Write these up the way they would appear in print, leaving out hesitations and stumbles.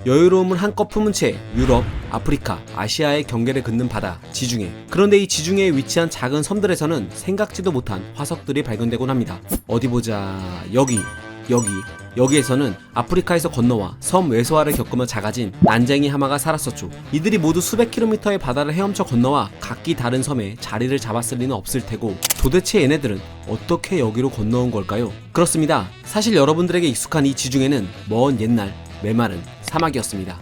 여유로움을 한껏 품은 채 유럽, 아프리카, 아시아의 경계를 긋는 바다, 지중해. 그런데 이 지중해에 위치한 작은 섬들에서는 생각지도 못한 화석들이 발견되곤 합니다. 어디 보자. 여기에서는 아프리카에서 건너와 섬 외소화를 겪으며 작아진 난쟁이 하마가 살았었죠. 이들이 모두 수백 킬로미터의 바다를 헤엄쳐 건너와 각기 다른 섬에 자리를 잡았을 리는 없을 테고, 도대체 얘네들은 어떻게 여기로 건너온 걸까요? 그렇습니다. 사실 여러분들에게 익숙한 이 지중해는 먼 옛날 메마른 사막이었습니다.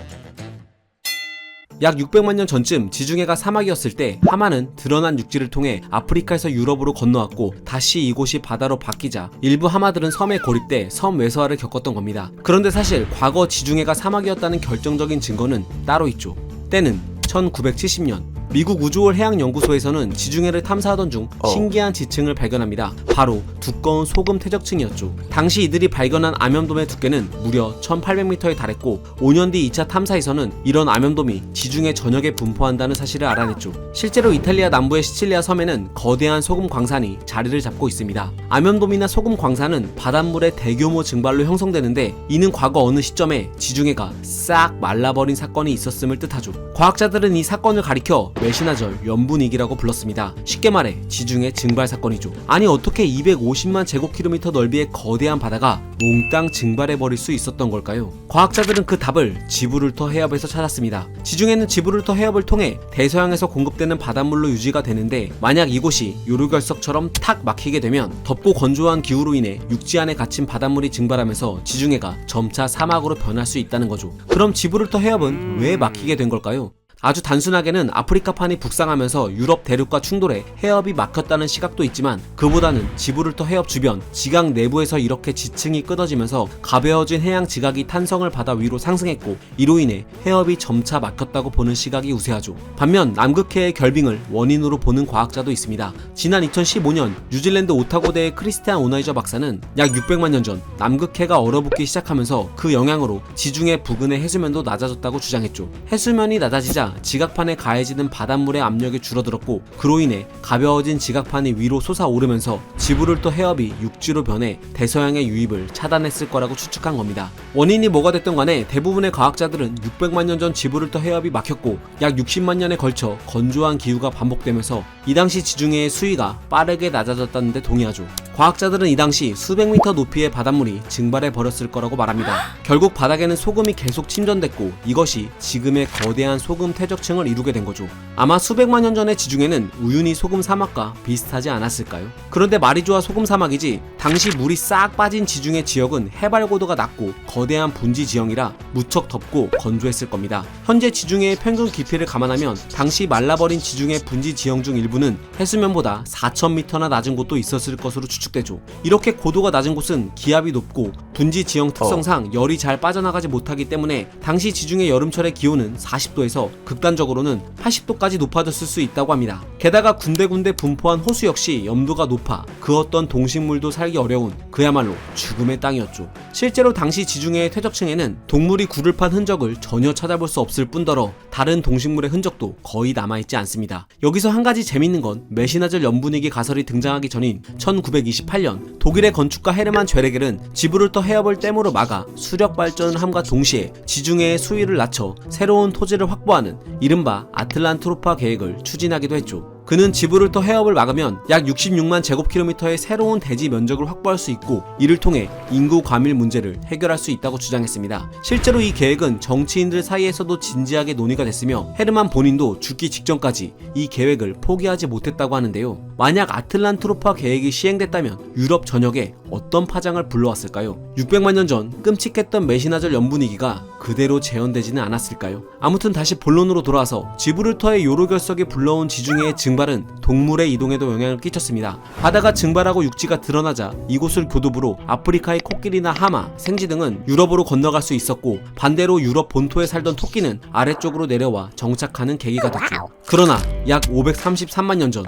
약 600만 년 전쯤 지중해가 사막이었을 때 하마는 드러난 육지를 통해 아프리카에서 유럽으로 건너왔고, 다시 이곳이 바다로 바뀌자 일부 하마들은 섬에 고립돼 섬 외소화를 겪었던 겁니다. 그런데 사실 과거 지중해가 사막이었다는 결정적인 증거는 따로 있죠. 때는 1970년 미국 우주홀 해양연구소에서는 지중해를 탐사하던 중 신기한 지층을 발견합니다. 바로 두꺼운 소금 퇴적층이었죠. 당시 이들이 발견한 암염돔의 두께는 무려 1800m에 달했고, 5년 뒤 2차 탐사에서는 이런 암염돔이 지중해 전역에 분포한다는 사실을 알아냈죠. 실제로 이탈리아 남부의 시칠리아 섬에는 거대한 소금 광산이 자리를 잡고 있습니다. 암염돔이나 소금 광산은 바닷물의 대규모 증발로 형성되는데, 이는 과거 어느 시점에 지중해가 싹 말라버린 사건이 있었음을 뜻하죠. 과학자들은 이 사건을 가리켜 메시나절 연분위기라고 불렀습니다. 쉽게 말해 지중해 증발 사건이죠. 아니, 어떻게 250만 제곱킬로미터 넓이의 거대한 바다가 몽땅 증발해버릴 수 있었던 걸까요? 과학자들은 그 답을 지브롤터 해협에서 찾았습니다. 지중해는 지브롤터 해협을 통해 대서양에서 공급되는 바닷물로 유지가 되는데, 만약 이곳이 요르결석처럼 탁 막히게 되면 덥고 건조한 기후로 인해 육지 안에 갇힌 바닷물이 증발하면서 지중해가 점차 사막으로 변할 수 있다는 거죠. 그럼 지브롤터 해협은 왜 막히게 된 걸까요? 아주 단순하게는 아프리카판이 북상하면서 유럽 대륙과 충돌해 해협이 막혔다는 시각도 있지만, 그보다는 지브롤터 해협 주변 지각 내부에서 이렇게 지층이 끊어지면서 가벼워진 해양 지각이 탄성을 받아 위로 상승했고, 이로 인해 해협이 점차 막혔다고 보는 시각이 우세하죠. 반면 남극해의 결빙을 원인으로 보는 과학자도 있습니다. 지난 2015년 뉴질랜드 오타고대의 크리스티안 오나이저 박사는 약 600만 년 전 남극해가 얼어붙기 시작하면서 그 영향으로 지중해 부근의 해수면도 낮아졌다고 주장했죠. 해수면이 낮아지자 지각판에 가해지는 바닷물의 압력이 줄어들었고, 그로 인해 가벼워진 지각판이 위로 솟아오르면서 지브롤터 해협이 육지로 변해 대서양의 유입을 차단했을 거라고 추측한 겁니다. 원인이 뭐가 됐든 간에 대부분의 과학자들은 600만 년 전 지브롤터 해협이 막혔고, 약 60만 년에 걸쳐 건조한 기후가 반복되면서 이 당시 지중해의 수위가 빠르게 낮아졌다는 데 동의하죠. 과학자들은 이 당시 수백 미터 높이의 바닷물이 증발해 버렸을 거라고 말합니다. 결국 바닥에는 소금이 계속 침전됐고, 이것이 지금의 거대한 소금 퇴적층을 이루게 된 거죠. 아마 수백만 년 전의 지중해는 우유니 소금 사막과 비슷하지 않았을까요? 그런데 말이 좋아 소금 사막이지, 당시 물이 싹 빠진 지중해 지역은 해발 고도가 낮고 거대한 분지 지형이라 무척 덥고 건조했을 겁니다. 현재 지중해의 평균 깊이를 감안하면 당시 말라버린 지중해 분지 지형 중 일부는 해수면보다 4000m나 낮은 곳도 있었을 것으로 추측되죠. 이렇게 고도가 낮은 곳은 기압이 높고 분지 지형 특성상 열이 잘 빠져나가지 못하기 때문에 당시 지중해 여름철의 기온은 40도에서 극단적으로는 80도까지 높아졌을 수 있다고 합니다. 게다가 군데군데 분포한 호수 역시 염도가 높아 그 어떤 동식물도 살기 어려운 그야말로 죽음의 땅이었죠. 실제로 당시 지중해의 퇴적층에는 동물이 굴을 판 흔적을 전혀 찾아볼 수 없을 뿐더러 다른 동식물의 흔적도 거의 남아있지 않습니다. 여기서 한 가지 재밌는 건 메시나절 연분위기 가설이 등장하기 전인 1928년 독일의 건축가 헤르만 죄레겔은 지브롤터 해협을 댐으로 막아 수력 발전을 함과 동시에 지중해의 수위를 낮춰 새로운 토지를 확보하는 이른바 아틀란트로파 계획을 추진하기도 했죠. 그는 지브롤터 해협을 막으면 약 66만 제곱킬로미터의 새로운 대지 면적을 확보할 수 있고, 이를 통해 인구 과밀 문제를 해결할 수 있다고 주장했습니다. 실제로 이 계획은 정치인들 사이에서도 진지하게 논의가 됐으며, 헤르만 본인도 죽기 직전까지 이 계획을 포기하지 못했다고 하는데요. 만약 아틀란트로파 계획이 시행됐다면 유럽 전역에 어떤 파장을 불러왔을까요? 600만 년 전 끔찍했던 메시나절 연분위기가 그대로 재현되지는 않았을까요? 아무튼 다시 본론으로 돌아와서 지브롤터의 요로결석이 불러온 지중해의 증발은 동물의 이동에도 영향을 끼쳤습니다. 바다가 증발하고 육지가 드러나자 이곳을 교두부로 아프리카의 코끼리나 하마, 생쥐 등은 유럽으로 건너갈 수 있었고, 반대로 유럽 본토에 살던 토끼는 아래쪽으로 내려와 정착하는 계기가 됐죠. 그러나 약 533만 년 전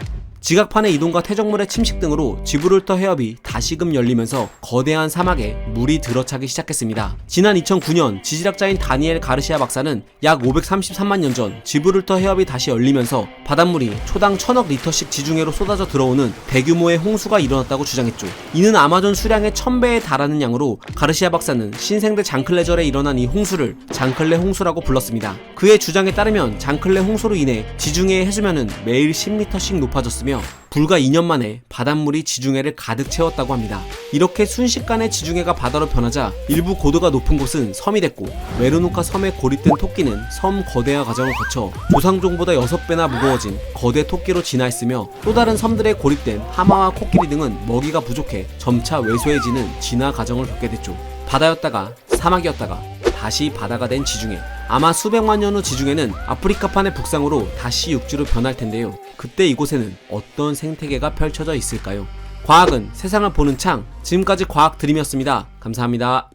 지각판의 이동과 퇴적물의 침식 등으로 지브롤터 해협이 다시금 열리면서 거대한 사막에 물이 들어차기 시작했습니다. 지난 2009년 지질학자인 다니엘 가르시아 박사는 약 533만 년 전 지브롤터 해협이 다시 열리면서 바닷물이 초당 1000억 리터씩 지중해로 쏟아져 들어오는 대규모의 홍수가 일어났다고 주장했죠. 이는 아마존 수량의 1000배에 달하는 양으로 가르시아 박사는 신생대 장클레절에 일어난 이 홍수를 장클레 홍수라고 불렀습니다. 그의 주장에 따르면 장클레 홍수로 인해 지중해의 해수면은 매일 10m씩 높아졌으며 불과 2년 만에 바닷물이 지중해를 가득 채웠다고 합니다. 이렇게 순식간에 지중해가 바다로 변하자 일부 고도가 높은 곳은 섬이 됐고 메르누카 섬에 고립된 토끼는 섬 거대화 과정을 거쳐 조상종보다 6배나 무거워진 거대 토끼로 진화했으며 또 다른 섬들에 고립된 하마와 코끼리 등은 먹이가 부족해 점차 왜소해지는 진화 과정을 겪게 됐죠. 바다였다가 사막이었다가 다시 바다가 된 지중해. 아마 수백만 년 후 지중해는 아프리카판의 북상으로 다시 육지로 변할 텐데요. 그때 이곳에는 어떤 생태계가 펼쳐져 있을까요? 과학은 세상을 보는 창. 지금까지 과학 드림이었습니다. 감사합니다.